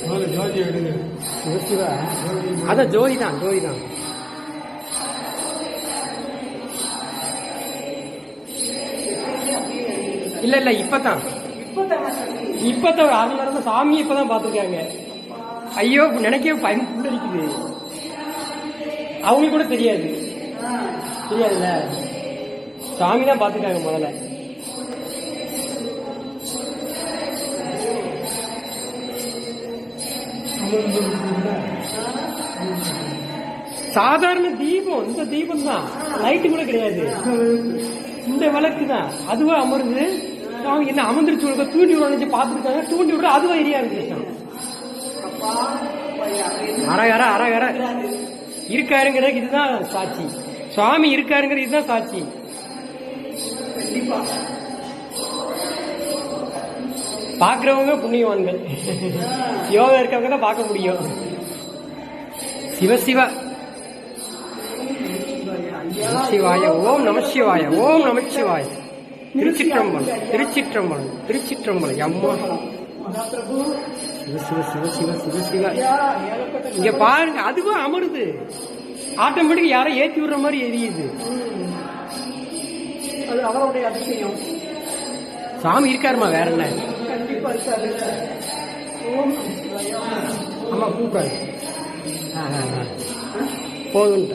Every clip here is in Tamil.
ஜோதி எடுங்க. சிவா அதான் ஜோதி தான், ஜோதி தான். இல்ல இல்ல இப்பதான் அவங்க நடந்த சாமியை இப்பதான் பாத்துருக்காங்க. ஐயோ நினைக்கவே பயன் புள்ளடிக்குது. அவங்களுக்கு கூட தெரியாதுல்ல, சாமி தான் பாத்துருக்காங்க முதல்ல. சாதாரண தீபம், இந்த தீபம் தான், லைட்டு கூட கிடையாது. இந்த விளக்கு தான் அதுவா அமருது. அவங்க என்ன அமர்ந்துருச்சு, தூண்டி விட பாத்துருக்காங்க. தூண்டி விட அதுவா எரியா இருக்கு. அரகர அரகர இருக்காருங்கிறது இதுதான் சாட்சி. சுவாமி இருக்காருங்கிறது இதுதான் சாட்சி. பாக்குறவங்க புண்ணியவான்கள், யோகா இருக்கவங்க தான் பார்க்க முடியும். சிவசிவ சிவாய ஓம் நமசிவாய, ஓம் நமசிவாய. திருச்சிற்றம்பலம், திருச்சிற்றம்பலம், திருச்சிற்றம்பலம். அம்மா சிவ சிவ சிவ சிவ சிவ சிவ. இங்க பாருங்க, அதுவா அமருது. ஆட்டோமேட்டிக் யாரோ ஏற்றி விடுற மாதிரி எரியுது. அது அவருடைய அதிசயம். சாமி இருக்காருமா, வேற என்ன? ஆமா கூப்பிடாது. போதும்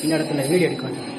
இந்த இடத்துல வீடியோ எடுக்க